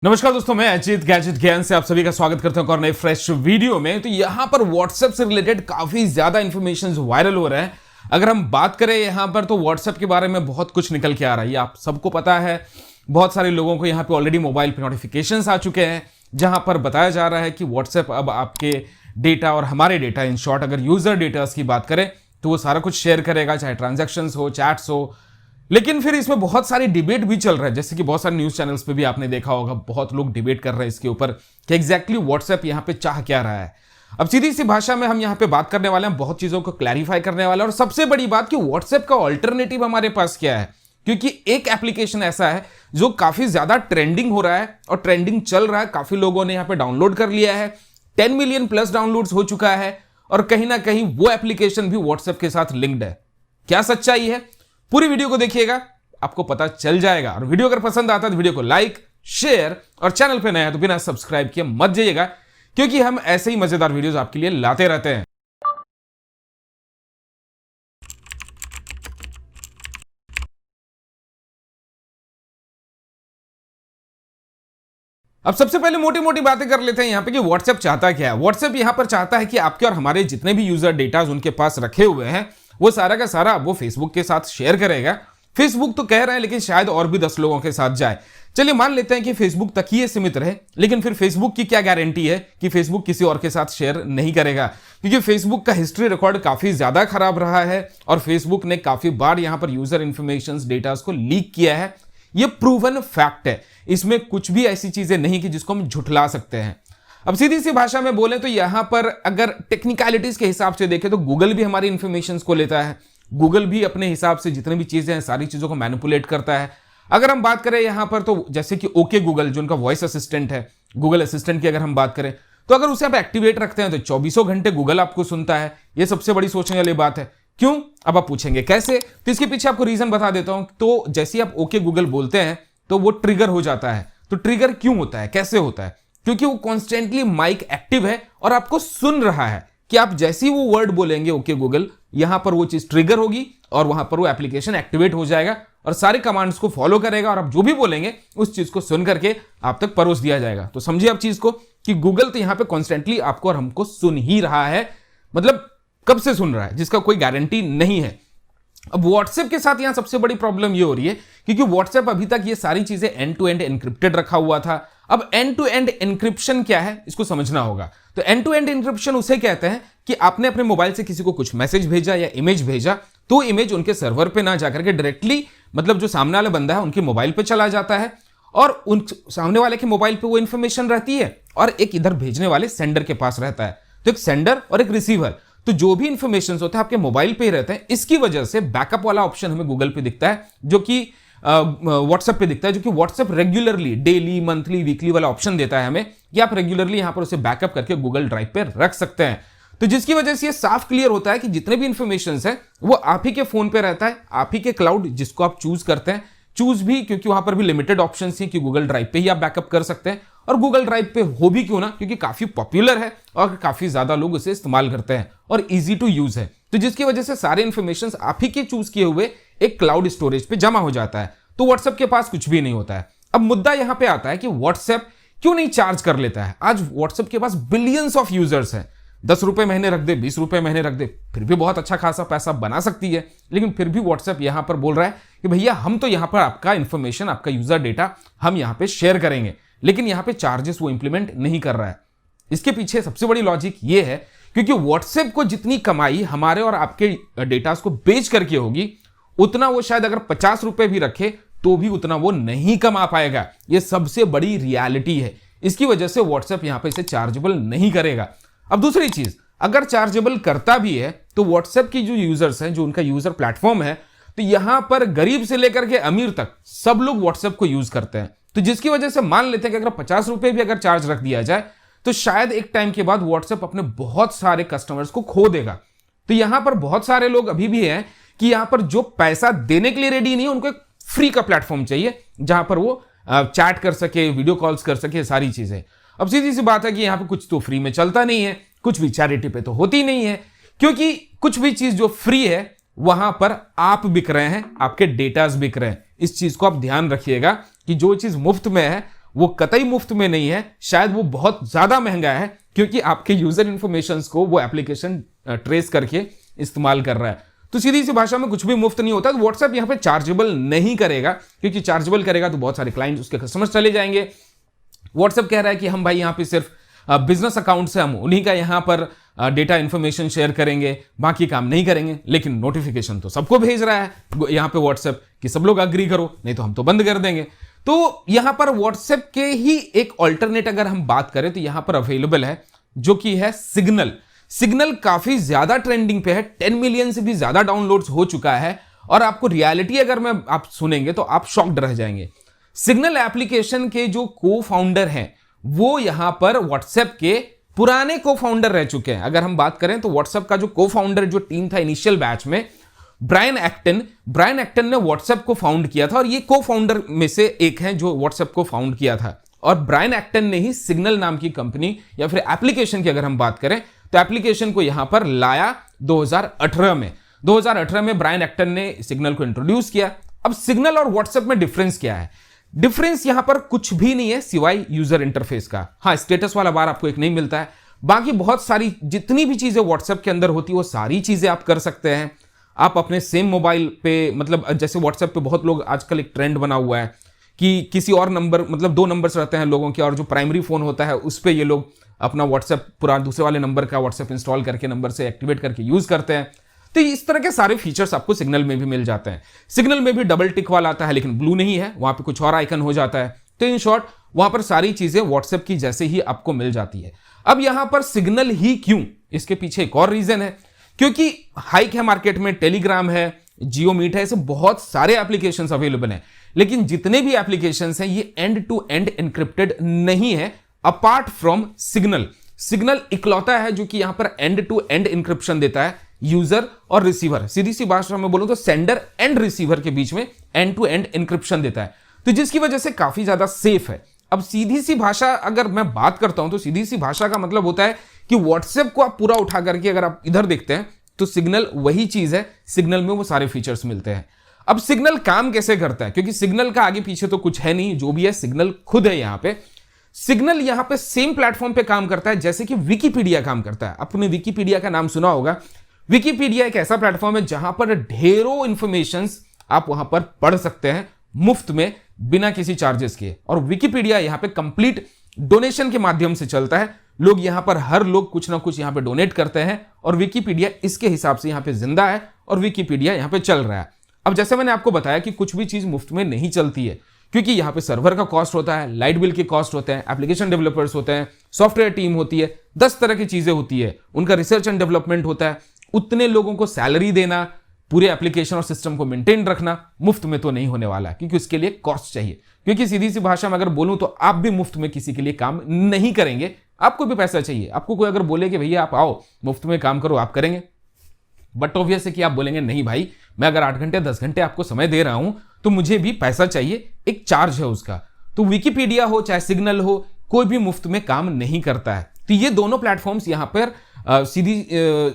नमस्कार दोस्तों, मैं अजीत गैजेट ज्ञान से आप सभी का स्वागत करता हूं और नए फ्रेश वीडियो में। तो यहां पर व्हाट्सएप से रिलेटेड काफी ज्यादा इंफॉर्मेशन वायरल हो रहा है। अगर हम बात करें यहां पर तो व्हाट्सएप के बारे में बहुत कुछ निकल के आ रहा है, ये आप सबको पता है। बहुत सारे लोगों को यहां पे ऑलरेडी मोबाइल पे नोटिफिकेशंस आ चुके हैं, जहां पर बताया जा रहा है कि व्हाट्सएप अब आपके डेटा और हमारे डेटा, इन शॉर्ट अगर यूजर डेटा की बात करें तो वो सारा कुछ शेयर करेगा, चाहे ट्रांजेक्शन्स हो, चैट्स हो। लेकिन फिर इसमें बहुत सारी डिबेट भी चल रहा है, जैसे कि बहुत सारे न्यूज चैनल्स पे भी आपने देखा होगा, बहुत लोग डिबेट कर रहे हैं इसके ऊपर कि एग्जैक्टली व्हाट्सएप यहाँ पे चाह क्या रहा है। अब सीधी सी भाषा में हम यहाँ पे बात करने वाले हैं, बहुत चीजों को क्लैरिफाई करने वाले हैं, और सबसे बड़ी बात कि व्हाट्सएप का ऑल्टरनेटिव हमारे पास क्या है। क्योंकि एक एप्लीकेशन ऐसा है जो काफी ज्यादा ट्रेंडिंग हो रहा है और ट्रेंडिंग चल रहा है, काफी लोगों ने यहाँ पे डाउनलोड कर लिया है, 10 मिलियन प्लस डाउनलोड्स हो चुका है, और कहीं ना कहीं वो एप्लीकेशन भी व्हाट्सएप के साथ लिंक्ड है। क्या सच्चाई है, पूरी वीडियो को देखिएगा, आपको पता चल जाएगा। और वीडियो अगर पसंद आता है तो वीडियो को लाइक, शेयर, और चैनल पे नया है तो बिना सब्सक्राइब किए मत जाइएगा, क्योंकि हम ऐसे ही मजेदार वीडियोस आपके लिए लाते रहते हैं। अब सबसे पहले मोटी मोटी बातें कर लेते हैं यहां पे कि व्हाट्सएप चाहता क्या है। व्हाट्सएप यहां पर चाहता है कि आपके और हमारे जितने भी यूजर डेटा उनके पास रखे हुए हैं, वो सारा का सारा वो फेसबुक के साथ शेयर करेगा। फेसबुक तो कह रहे हैं, लेकिन शायद और भी 10 लोगों के साथ जाए। चलिए मान लेते हैं कि फेसबुक तक ही सीमित रहे, लेकिन फिर फेसबुक की क्या गारंटी है कि फेसबुक किसी और के साथ शेयर नहीं करेगा। क्योंकि फेसबुक का हिस्ट्री रिकॉर्ड काफी ज्यादा खराब रहा है, और फेसबुक ने काफी बार यहां पर यूजर इंफॉर्मेशन डेटा को लीक किया है। यह प्रूवन फैक्ट है, इसमें कुछ भी ऐसी चीजें नहीं कि जिसको हम झुठला सकते हैं। अब सीधी सी भाषा में बोले तो यहां पर अगर टेक्निकलिटीज के हिसाब से देखें तो गूगल भी हमारी इंफॉर्मेशन को लेता है। गूगल भी अपने हिसाब से जितनी भी चीजें हैं सारी चीजों को मैनिपुलेट करता है। अगर हम बात करें यहां पर तो जैसे कि ओके गूगल, जो उनका वॉइस असिस्टेंट है, गूगल असिस्टेंट की अगर हम बात करें तो अगर उसे आप एक्टिवेट रखते हैं तो 24 घंटे गूगल आपको सुनता है। यह सबसे बड़ी सोचने वाली बात है। क्यों, अब आप पूछेंगे कैसे, तो इसके पीछे आपको रीजन बता देता हूं। तो जैसे ही आप ओके गूगल बोलते हैं तो वो ट्रिगर हो जाता है। तो ट्रिगर क्यों होता है, कैसे होता है? क्योंकि वो कॉन्स्टेंटली माइक एक्टिव है और आपको सुन रहा है कि आप जैसे ही वो वर्ड बोलेंगे ओके गूगल, यहां पर वो चीज ट्रिगर होगी और वहां पर वो एप्लीकेशन एक्टिवेट हो जाएगा और सारे कमांड्स को फॉलो करेगा, और आप जो भी बोलेंगे उस चीज को सुन करके आप तक परोस दिया जाएगा। तो समझिए आप चीज को कि गूगल तो यहां पे कॉन्स्टेंटली आपको और हमको सुन ही रहा है। मतलब कब से सुन रहा है जिसका कोई गारंटी नहीं है। अब व्हाट्सएप के साथ यहां सबसे बड़ी प्रॉब्लम ये हो रही है क्योंकि व्हाट्सएप अभी तक ये सारी चीजें एंड टू एंड एन्क्रिप्टेड रखा हुआ था। अब एंड टू एंड एन्क्रिप्शन क्या है, इसको समझना होगा। तो एंड टू एंड एन्क्रिप्शन उसे कहते हैं कि आपने अपने मोबाइल से किसी को कुछ मैसेज भेजा या इमेज भेजा, तो इमेज उनके सर्वर पे ना जाकर के डायरेक्टली, मतलब जो सामने वाला बंदा है उनके मोबाइल पे चला जाता है, और उन सामने वाले के मोबाइल पे वो इंफॉर्मेशन रहती है, और एक इधर भेजने वाले सेंडर के पास रहता है। तो एक सेंडर और एक रिसीवर, तो जो भी इंफॉर्मेशन होते हैं आपके मोबाइल पे ही रहते हैं। इसकी वजह से बैकअप वाला ऑप्शन हमें गूगल पे दिखता है, जो कि व्हाट्सएप पे दिखता है, जो कि WhatsApp regularly daily, monthly, weekly वाला ऑप्शन देता है हमें कि आप रेगुलरली यहां पर उसे बैकअप करके गूगल ड्राइव पे रख सकते हैं। तो जिसकी वजह से ये साफ क्लियर होता है कि जितने भी इंफॉर्मेशन है वो आप ही के फोन पे रहता है, आप ही के क्लाउड जिसको आप चूज करते हैं। चूज भी क्योंकि वहां पर भी लिमिटेड ऑप्शन है कि गूगल ड्राइव पे ही आप बैकअप कर सकते हैं, और गूगल ड्राइव पे हो भी क्यों ना, क्योंकि काफी पॉपुलर है और काफी ज्यादा लोग उसे इस्तेमाल करते हैं और इजी टू यूज है। तो जिसकी वजह से सारे इंफॉर्मेशन आप ही के चूज किए हुए एक क्लाउड स्टोरेज पे जमा हो जाता है। तो व्हाट्सएप के पास कुछ भी नहीं होता है। अब मुद्दा यहां पे आता है कि व्हाट्सएप क्यों नहीं चार्ज कर लेता है। आज व्हाट्सएप के पास बिलियंस ऑफ यूजर्स हैं। 10 रुपए महीने रख दे, 20 रुपए महीने रख दे, फिर भी बहुत अच्छा खासा पैसा बना सकती है। लेकिन फिर भी व्हाट्सएप यहां पर बोल रहा है कि भैया हम तो यहां पर आपका इंफॉर्मेशन, आपका यूजर डेटा हम यहां पे शेयर करेंगे, लेकिन यहां पे चार्जेस वो इंप्लीमेंट नहीं कर रहा है। इसके पीछे सबसे बड़ी लॉजिक ये है क्योंकि व्हाट्सएप को जितनी कमाई हमारे और आपके डेटा को बेच करके होगी, उतना वो शायद अगर 50 रुपए भी रखे तो भी उतना वो नहीं कमा पाएगा। ये सबसे बड़ी रियलिटी है। इसकी वजह से व्हाट्सएप यहां पे इसे चार्जेबल नहीं करेगा। अब दूसरी चीज, अगर चार्जेबल करता भी है तो व्हाट्सएप की जो यूजर्स हैं, जो उनका यूजर प्लेटफॉर्म है, तो यहां पर गरीब से लेकर के अमीर तक सब लोग व्हाट्सएप को यूज करते हैं। तो जिसकी वजह से मान लेते हैं कि अगर 50 रुपए भी अगर चार्ज रख दिया जाए तो शायद एक टाइम के बाद व्हाट्सएप अपने बहुत सारे कस्टमर्स को खो देगा। तो यहां पर बहुत सारे लोग अभी भी हैं कि यहां पर जो पैसा देने के लिए रेडी नहीं है, उनको एक फ्री का प्लेटफॉर्म चाहिए जहां पर वो चैट कर सके, वीडियो कॉल्स कर सके, सारी चीजें। अब सीधी सी बात है कि यहां पे कुछ तो फ्री में चलता नहीं है, कुछ भी चैरिटी पे तो होती नहीं है, क्योंकि कुछ भी चीज जो फ्री है वहां पर आप बिक रहे हैं, आपके डेटास बिक रहे हैं। इस चीज को आप ध्यान रखिएगा कि जो चीज मुफ्त में है वो कतई मुफ्त में नहीं है, शायद वो बहुत ज्यादा महंगा है, क्योंकि आपके यूजर इंफॉर्मेशन को वो एप्लीकेशन ट्रेस करके इस्तेमाल कर रहा है। तो सीधी सी भाषा में कुछ भी मुफ्त नहीं होता। तो व्हाट्सएप यहाँ पे चार्जेबल नहीं करेगा, क्योंकि चार्जेबल करेगा तो बहुत सारे क्लाइंट्स, उसके कस्टमर्स चले जाएंगे। व्हाट्सएप कह रहा है कि हम भाई यहाँ पे सिर्फ बिजनेस अकाउंट से हम उन्हीं का यहाँ पर डेटा इंफॉर्मेशन शेयर करेंगे, बाकी काम नहीं करेंगे। लेकिन नोटिफिकेशन तो सबको भेज रहा है यहाँ पे व्हाट्सएप कि सब लोग अग्री करो, नहीं तो हम तो बंद कर देंगे। तो यहाँ पर व्हाट्सएप के ही एक ऑल्टरनेट अगर हम बात करें तो यहाँ पर अवेलेबल है, जो कि है सिग्नल। सिग्नल काफी ज्यादा ट्रेंडिंग पे है, 10 मिलियन से भी ज्यादा डाउनलोड्स हो चुका है। और आपको रियलिटी अगर मैं आप सुनेंगे तो आप शॉक्ड रह जाएंगे। सिग्नल एप्लीकेशन के जो को फाउंडर हैं वो यहां पर व्हाट्सएप के पुराने को फाउंडर रह चुके हैं। अगर हम बात करें तो व्हाट्सएप का जो को फाउंडर जो टीम था इनिशियल बैच में, ब्रायन एक्टन ने व्हाट्सएप को फाउंड किया था, और ये को फाउंडर में से एक हैं जो व्हाट्सएप को फाउंड किया था। और ब्रायन एक्टन ने ही सिग्नल नाम की कंपनी या फिर एप्लीकेशन की अगर हम बात करें तो एप्लीकेशन को यहां पर लाया 2018 में। 2018 में ब्रायन एक्टन ने सिग्नल को इंट्रोड्यूस किया। अब सिग्नल और व्हाट्सएप में डिफरेंस क्या है? डिफरेंस यहां पर कुछ भी नहीं है सिवाय यूजर इंटरफेस का। हाँ, स्टेटस वाला बार आपको एक नहीं मिलता है, बाकी बहुत सारी जितनी भी चीजें व्हाट्सएप के अंदर होती है वो सारी चीजें आप कर सकते हैं। आप अपने सेम मोबाइल पे, मतलब जैसे व्हाट्सएप पे बहुत लोग आजकल एक ट्रेंड बना हुआ है कि किसी और नंबर, मतलब 2 नंबर्स रहते हैं लोगों के, और जो प्राइमरी फोन होता है उस पर ये लोग अपना व्हाट्सएप पूरा दूसरे वाले नंबर का व्हाट्सएप इंस्टॉल करके नंबर से एक्टिवेट करके यूज करते हैं। तो इस तरह के सारे फीचर्स आपको सिग्नल में भी मिल जाते हैं। सिग्नल में भी डबल टिक वाला आता है, लेकिन ब्लू नहीं है, वहां पे कुछ और आइकन हो जाता है। तो इन शॉर्ट वहां पर सारी चीजें व्हाट्सएप की जैसे ही आपको मिल जाती है। अब यहां पर सिग्नल ही क्यों, इसके पीछे एक और रीजन है, क्योंकि हाइक है मार्केट में, टेलीग्राम है, जियो मीट है, ऐसे बहुत सारे एप्लीकेशन अवेलेबल हैं। लेकिन जितने भी एप्लीकेशन हैं ये एंड टू एंड एनक्रिप्टेड नहीं है अपार्ट फ्रॉम सिग्नल। सिग्नल इकलौता है जो कि यहां पर एंड टू एंड इंक्रिप्शन देता है यूजर और रिसीवर। सीधी सी भाषा में बोलूं तो सेंडर एंड रिसीवर के बीच में एंड टू एंड इंक्रिप्शन देता है, तो जिसकी वजह से काफी ज्यादा सेफ है। अब सीधी सी भाषा अगर मैं बात करता हूं तो सीधी सी भाषा का मतलब होता है कि व्हाट्सएप को आप पूरा उठा करके अगर आप इधर देखते हैं तो सिग्नल वही चीज है, सिग्नल में वो सारे फीचर्स मिलते हैं। अब सिग्नल काम कैसे करता है, क्योंकि सिग्नल का आगे पीछे तो कुछ है नहीं, जो भी है सिग्नल खुद है। यहां पे सिग्नल यहां पे सेम प्लेटफॉर्म पे काम करता है जैसे कि विकिपीडिया काम करता है। आपने विकिपीडिया का नाम सुना होगा। विकिपीडिया एक ऐसा प्लेटफॉर्म है जहां पर ढेरों इंफॉर्मेशंस आप वहां पर पढ़ सकते हैं मुफ्त में, बिना किसी चार्जेस के। और विकिपीडिया यहां पे कंप्लीट डोनेशन के माध्यम से चलता है। लोग यहां पर हर लोग कुछ ना कुछ यहां पे डोनेट करते हैं, और विकिपीडिया इसके हिसाब से यहां पे जिंदा है और विकिपीडिया यहां पे चल रहा है। अब जैसे मैंने आपको बताया कि कुछ भी चीज मुफ्त में नहीं चलती है, क्योंकि यहां पे सर्वर का कॉस्ट होता है, लाइट बिल के कॉस्ट होते हैं, एप्लीकेशन डेवलपर्स होते हैं, सॉफ्टवेयर टीम होती है, 10 तरह की चीजें होती है, उनका रिसर्च एंड डेवलपमेंट होता है। उतने लोगों को सैलरी देना, पूरे एप्लीकेशन और सिस्टम को मेंटेन रखना मुफ्त में तो नहीं होने वाला है, क्योंकि उसके लिए कॉस्ट चाहिए। क्योंकि सीधी सी भाषा में अगर बोलूं तो आप भी मुफ्त में किसी के लिए काम नहीं करेंगे, आपको भी पैसा चाहिए। आपको कोई अगर बोले कि भैया आप आओ मुफ्त में काम करो, आप करेंगे? बट ऑब्वियस है कि आप बोलेंगे नहीं भाई, मैं अगर 8 घंटे 10 घंटे आपको समय दे रहा हूं तो मुझे भी पैसा चाहिए, एक चार्ज है उसका। तो विकिपीडिया हो चाहे सिग्नल हो, कोई भी मुफ्त में काम नहीं करता है। तो ये दोनों प्लेटफॉर्म्स यहां पर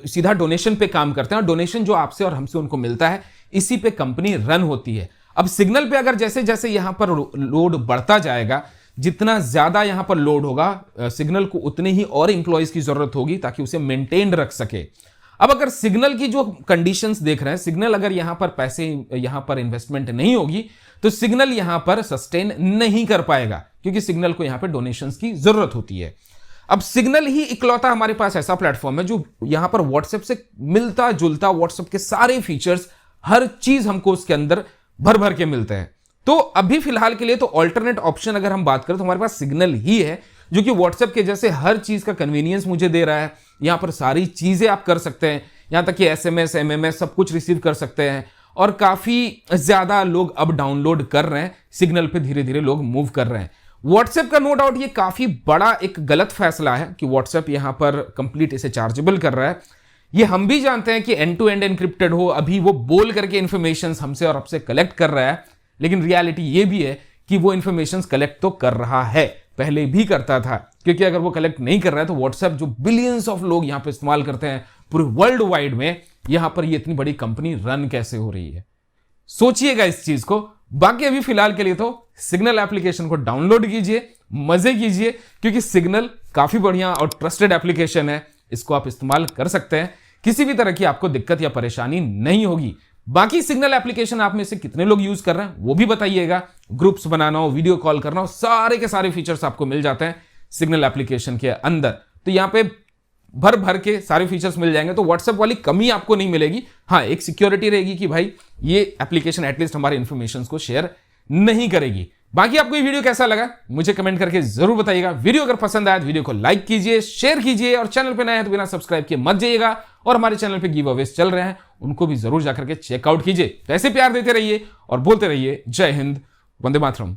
सीधा डोनेशन पे काम करते हैं, और डोनेशन जो आपसे और हमसे उनको मिलता है इसी पे कंपनी रन होती है। अब सिग्नल पे अगर जैसे जैसे यहां पर लोड बढ़ता जाएगा, जितना ज्यादा यहां पर लोड होगा, सिग्नल को उतने ही और इंप्लॉइज की जरूरत होगी ताकि उसे मेंटेन रख सके। अब अगर सिग्नल की जो कंडीशंस देख रहे हैं, सिग्नल अगर यहां पर पैसे, यहां पर इन्वेस्टमेंट नहीं होगी तो सिग्नल यहां पर सस्टेन नहीं कर पाएगा, क्योंकि सिग्नल को यहां पर डोनेशंस की जरूरत होती है। अब सिग्नल ही इकलौता हमारे पास ऐसा प्लेटफॉर्म है जो यहां पर व्हाट्सएप से मिलता जुलता, व्हाट्सएप के सारे फीचर्स, हर चीज हमको उसके अंदर भर भर के मिलते हैं। तो अभी फिलहाल के लिए तो ऑल्टरनेट ऑप्शन अगर हम बात करें तो हमारे पास सिग्नल ही है, जो कि व्हाट्सएप के जैसे हर चीज का कन्वीनियंस मुझे दे रहा है। यहां पर सारी चीजें आप कर सकते हैं, यहां तक कि एसएमएस, एमएमएस सब कुछ रिसीव कर सकते हैं, और काफी ज्यादा लोग अब डाउनलोड कर रहे हैं। सिग्नल पे धीरे धीरे लोग मूव कर रहे हैं। व्हाट्सएप का नो डाउट ये काफी बड़ा एक गलत फैसला है कि व्हाट्सएप यहां पर कंप्लीट इसे चार्जेबल कर रहा है। ये हम भी जानते हैं कि एंड टू एंड एनक्रिप्टेड हो, अभी वो बोल करके इंफॉर्मेशन हमसे और आपसे कलेक्ट कर रहा है, लेकिन रियलिटी ये भी है कि वो इंफॉर्मेशन कलेक्ट तो कर रहा है, पहले भी करता था। क्योंकि अगर वो कलेक्ट नहीं कर रहा है तो व्हाट्सएप जो बिलियंस ऑफ लोग यहां पर इस्तेमाल करते हैं पूरे वर्ल्ड वाइड में, यहां पर ये इतनी बड़ी कंपनी रन कैसे हो रही है? सोचिएगा इस चीज को बाकी अभी फिलहाल के लिए तो सिग्नल एप्लीकेशन को डाउनलोड कीजिए, मजे कीजिए, क्योंकि सिग्नल काफी बढ़िया और ट्रस्टेड एप्लीकेशन है। इसको आप इस्तेमाल कर सकते हैं, किसी भी तरह की आपको दिक्कत या परेशानी नहीं होगी। बाकी सिग्नल एप्लीकेशन आप में से कितने लोग यूज कर रहे हैं वो भी बताइएगा। ग्रुप्स बनाना हो, वीडियो कॉल करना हो, सारे के सारे फीचर्स आपको मिल जाते हैं सिग्नल एप्लीकेशन के अंदर। तो यहां पे भर भर के सारे फीचर्स मिल जाएंगे, तो व्हाट्सएप वाली कमी आपको नहीं मिलेगी। हाँ, एक सिक्योरिटी रहेगी कि भाई ये एप्लीकेशन एटलीस्ट हमारे इंफॉर्मेशन को शेयर नहीं करेगी। बाकी आपको ये वीडियो कैसा लगा मुझे कमेंट करके जरूर बताइएगा। वीडियो अगर पसंद आया तो वीडियो को लाइक कीजिए, शेयर कीजिए, और चैनल पे नए हैं तो बिना सब्सक्राइब किए मत जाइएगा। और हमारे चैनल पे गिव अवेज चल रहे हैं, उनको भी जरूर जाकर के चेकआउट कीजिए। तो ऐसे प्यार देते रहिए और बोलते रहिए जय हिंद, वंदे मातरम।